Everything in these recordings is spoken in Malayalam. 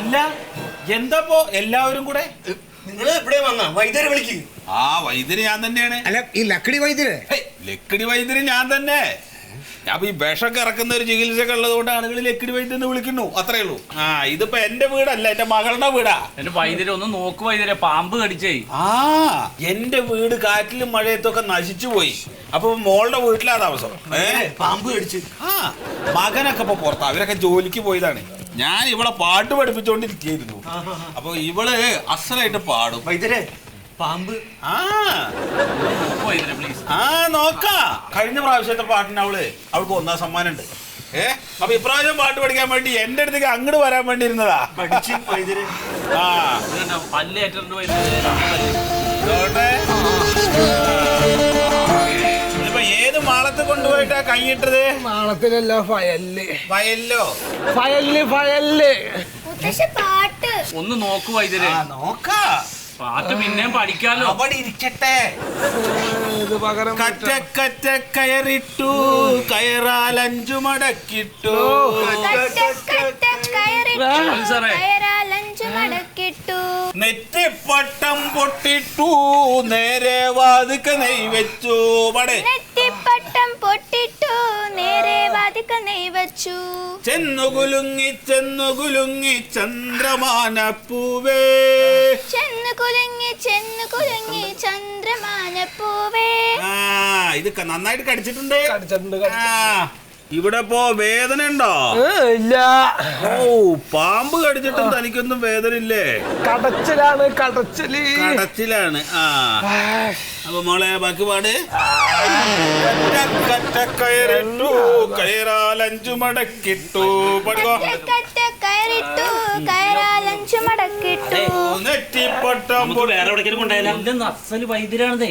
അല്ല എന്താപ്പോ എല്ലാവരും കൂടെ നിങ്ങൾ എവിടെ വന്ന വൈദ്യരെ വിളിക്ക്. ആ വൈദ്യര് ഞാൻ തന്നെയാണ്. അല്ല ഈ ലക്കടി വൈദ്യര് ലക്കിടി വൈദ്യര് ഞാൻ തന്നെ. ഞാൻ ഈ വിഷമൊക്കെ ഇറക്കുന്ന ഒരു ചികിത്സയൊക്കെ ഉള്ളത് കൊണ്ട് ആളുകൾ ലക്കിടി വൈദ്യം എന്ന് വിളിക്കുന്നു, അത്രേ ഉള്ളൂ. ആ ഇതിപ്പോ എന്റെ വീടല്ല, എന്റെ മകളുടെ വീടാ. എന്റെ വൈദ്യരെ ഒന്ന് നോക്ക് വൈദ്യരെ, പാമ്പ് കടിച്ചേ. ആ എന്റെ വീട് കാറ്റിലും മഴയത്തൊക്കെ നശിച്ചു പോയി. അപ്പൊ മോളുടെ വീട്ടിലാ താമസം. പാമ്പ് കടിച്ച്. ആ മകനൊക്കെ ഇപ്പൊ പുറത്താ, അവരൊക്കെ ജോലിക്ക് പോയതാണ്. ഞാൻ ഇവളെ പാട്ട് പഠിപ്പിച്ചോണ്ടിരിക്കുന്നു. അപ്പൊ ഇവള് അസലായിട്ട് പാടും. വൈദ്യരെ പാമ്പ്. ആ വൈദ്യരെ പ്ലീസ്. ആ നോക്കാ, കഴിഞ്ഞ പ്രാവശ്യത്തെ പാട്ടിന് അവൾക്ക് 1ാം സമ്മാനം ഉണ്ട്. അപ്പൊ ഇപ്രാവശ്യം പാട്ട് പഠിക്കാൻ വേണ്ടി എന്റെ അടുത്തേക്ക് അങ്ങോട്ട് വരാൻ വേണ്ടി ഇരുന്നതാ. പഠിച്ച് വൈദ്യരെ. ആ പല്ല് ഏറ്റണ്ട് വൈദ്യരെ. ഇപ്പൊ ഏത് മാളത്ത് കൊണ്ടുപോയിട്ടാ കൈയിട്ടത്? മാളത്തിലല്ല ഫയല്. വയലിലോ? ഫയല് പാട്ട് ഒന്ന് നോക്ക് വൈദ്യരെ. നോക്കാ, പാട്ട് പിന്നെയും പഠിക്കാലോ. അവിടെ ഇരിക്കട്ടെ. ഇത് പകരം കറ്റ കറ്റ കയറിട്ടു, കയറാൽ 5 മടക്കിട്ടു. മടക്കിട്ടു. നെറ്റിപ്പട്ടം പൊട്ടിട്ടു, നേരെ വാതിക്ക നെയ് വെച്ചു. നെറ്റിപ്പട്ടം പൊട്ടിട്ടു, നേരെ വാതിക്ക നെയ് വെച്ചു. ചെന്നുകുലുങ്ങി ചെന്നുകുലുങ്ങി ചന്ദ്രമാനപ്പൂവേ. ചെന്നുകുലുങ്ങി ചെന്നുകുലുങ്ങി ചന്ദ്രമാനപ്പൂവേ. ആ ഇത് നന്നായിട്ട് കടിച്ചിട്ടുണ്ട്. കടിച്ചിട്ടുണ്ട്. ആ ഇവിടെ ഇപ്പോ വേദന ഉണ്ടോ? ഇല്ല. ഓ പാമ്പ് കടിച്ചിട്ടും തനിക്കൊന്നും വേദന ഇല്ലേ? കടച്ചിലാണ്, കടച്ചില്. കടച്ചിലാണ്. ആ അപ്പൊ മോളെ ബാക്കി പാട്. കയറിട്ടു, കയറാൽ 5 മടക്കിട്ടു. കയറിട്ടു, കയറാൽ 5 മടക്കിട്ടു. നെറ്റിപ്പട്ടം വേറെ എവിടേക്കും കൊണ്ടായാലും അസല് വൈദ്യരാണതേ.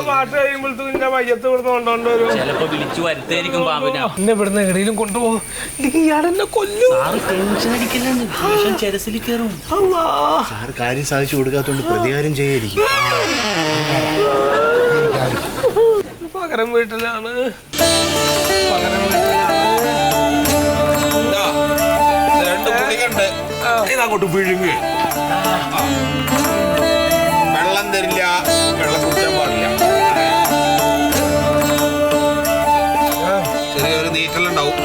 പാട്ട് കഴിയുമ്പോഴത്തേക്കും ഞാൻ മയ്യത്ത് ഇവിടുന്ന് കൊണ്ടോണ്ട് വരും. ചിലപ്പോ വിളിച്ചു വരുത്തായിരിക്കും പാമ്പിനെ. എന്നെ ഇവിടുന്ന് എവിടെയും കൊണ്ടുപോകും. ഇയാളെന്നെ കൊല്ലും. സാറ് ടെൻഷൻ അടിക്കില്ലെന്ന്, ടെറസിൽ കയറും. സാർ കാര്യം സാധിച്ചു കൊടുക്കാത്തോണ്ട് പ്രതികാരം ചെയ്യായിരിക്കും. പകരം വീട്ടിലാണ്. പകരം വീട്ടിലാണ്. 2 ഗുളികണ്ട്. ഇതങ്ങോട്ട് വിഴുങ്ങ്. വെള്ളം തരില്ല, വെള്ളം കുടിക്കാൻ പാടില്ല. ചെറിയൊരു നീറ്റലുണ്ടാവും.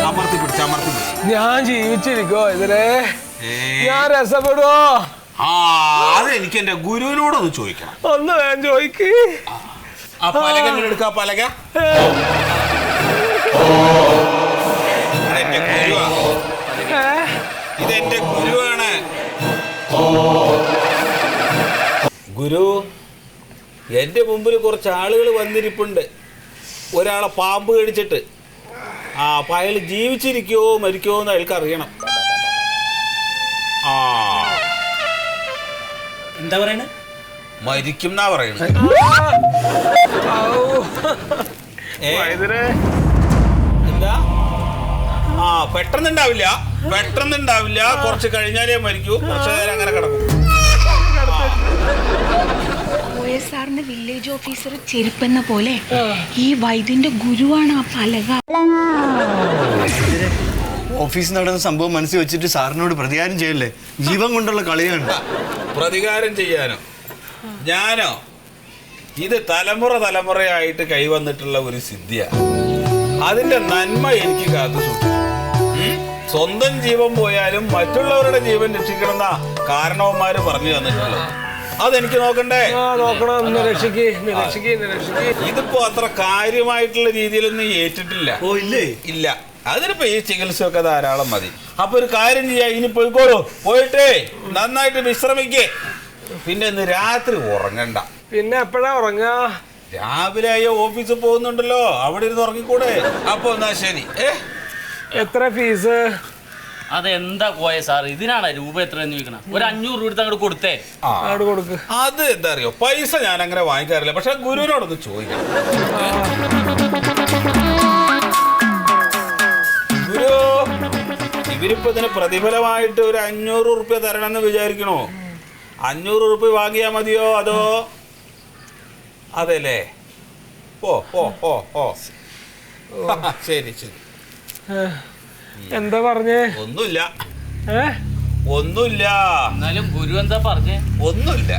അമർത്തി പിടിച്ച, അമർത്തി പിടിച്ച. ഞാൻ ജീവിച്ചിരിക്കോ ഇതിനെ? ഞാൻ രസപ്പെടുവോ? ആ അത് എനിക്ക് എന്റെ ഗുരുവിനോടൊന്ന് ചോദിക്കണം. ഒന്ന് വേഗം ചോദിക്ക്. ആ പലക എടുക്ക, പലക. എന്റെ ഗുരുവാ, ഇതെന്റെ ഗുരുവാണ്. ഗുരു, എന്റെ മുമ്പിൽ കുറച്ച് ആളുകൾ വന്നിരിപ്പുണ്ട്. ഒരാളെ പാമ്പ് കടിച്ചിട്ട്. ആ അപ്പൊ അയാൾ ജീവിച്ചിരിക്കുവോ മരിക്കുവോ എന്ന് അയാൾക്ക് അറിയണം. ആ എന്താ പറയണേ? മരിക്കും എന്നാ പറയണത്. എന്താ? ആ പെട്ടെന്നുണ്ടാവില്ല, പെട്ടെന്നുണ്ടാവില്ല. കുറച്ച് കഴിഞ്ഞാലേ മരിക്കൂ. കുറച്ച് നേരം അങ്ങനെ കിടക്കും. സാറിന്റെ വില്ലേജ് ഓഫീസർ ചെരുപ്പെന്ന പോലെ ഈ വൈദ്യന്റെ ഗുരുവാണ് ആ പലക. ഓഫീസിൽ നടന്ന സംഭവം മനസ്സിൽ വെച്ചിട്ട് സാറിനോട് പ്രതികാരം ചെയ്യല്ലേ? ജീവൻ കൊണ്ടുള്ള കളിയാണ്. പ്രതികാരം ചെയ്യാനോ? ഞാനോ? ഇത് തലമുറയായിട്ട് കൈവന്നിട്ടുള്ള ഒരു സിദ്ധിയാണ്. അതിന്റെ നന്മ എനിക്ക് കാത്തു സൂക്ഷിക്കും. സ്വന്തം ജീവൻ പോയാലും മറ്റുള്ളവരുടെ ജീവൻ രക്ഷിക്കണമെന്ന കാരണവന്മാര് പറഞ്ഞു തന്നിട്ടുള്ളത്. അതെനിക്ക് നോക്കണ്ടേ? നോക്കണം. ഇതിപ്പോ അത്ര കാര്യമായിട്ടുള്ള രീതിയിലൊന്നും ഏറ്റിട്ടില്ല. ഓ ഇല്ലേ? ഇല്ല. അതിനിപ്പോ ഈ ചികിത്സയൊക്കെ ധാരാളം മതി. അപ്പൊ ഒരു കാര്യം ചെയ്യാ, ഇനി പോയിക്കോളൂ. പോയിട്ടേ നന്നായിട്ട് വിശ്രമിക്കേ. പിന്നെ ഇന്ന് രാത്രി ഉറങ്ങണ്ട. പിന്നെ എപ്പോഴാ ഉറങ്ങാ? രാവിലെ ഓഫീസിൽ പോകുന്നുണ്ടല്ലോ, അവിടെ ഇരുന്ന് ഉറങ്ങിക്കൂടെ? അപ്പൊ എന്നാ ശരി. എത്ര ഫീസ്? അതെന്താ പോയ സാർ, ഇതിനാണ് രൂപ എത്രയെന്ന് ചോദിക്കണം? ഒരു 500 രൂപ എടുത്ത് അങ്ങോട്ട് കൊടുത്തേ. അങ്ങോട്ട് കൊടുക്ക്. അത് എന്താ അറിയോ, പൈസ ഞാൻ അങ്ങനെ വാങ്ങിക്കാറില്ല. പക്ഷെ ഗുരുവിനോടൊന്ന് ചോദിക്കണം. ഗുരു, ഇവരിപ്പോ ഇതിന് പ്രതിഫലമായിട്ട് ഒരു 500 റുപ്യ തരണമെന്ന് വിചാരിക്കണോ? 500 റുപ്യ വാങ്ങിയാ മതിയോ അതോ? അതെല്ലേ. ഓ ഓ ഓ ഓ ശരി ശരി. എന്താ പറഞ്ഞേ? ഒന്നുമില്ല ഏ ഒന്നുമില്ല എന്നാലും ഗുരു എന്താ പറഞ്ഞേ? ഒന്നുമില്ല.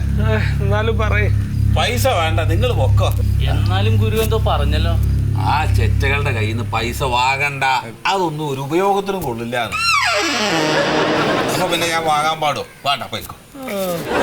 എന്നാലും പറയ്. പൈസ വേണ്ട, നിങ്ങൾ പൊക്കോ. എന്നാലും ഗുരു എന്തോ പറഞ്ഞല്ലോ. ആ ചെറ്റകളുടെ കയ്യിൽ നിന്ന് പൈസ വാങ്ങണ്ട, അതൊന്നും ഒരു ഉപയോഗത്തിനും കൊള്ളില്ല. അപ്പൊ പിന്നെ ഞാൻ വാങ്ങാൻ പാടോ? വേണ്ട, പോയിക്കോ.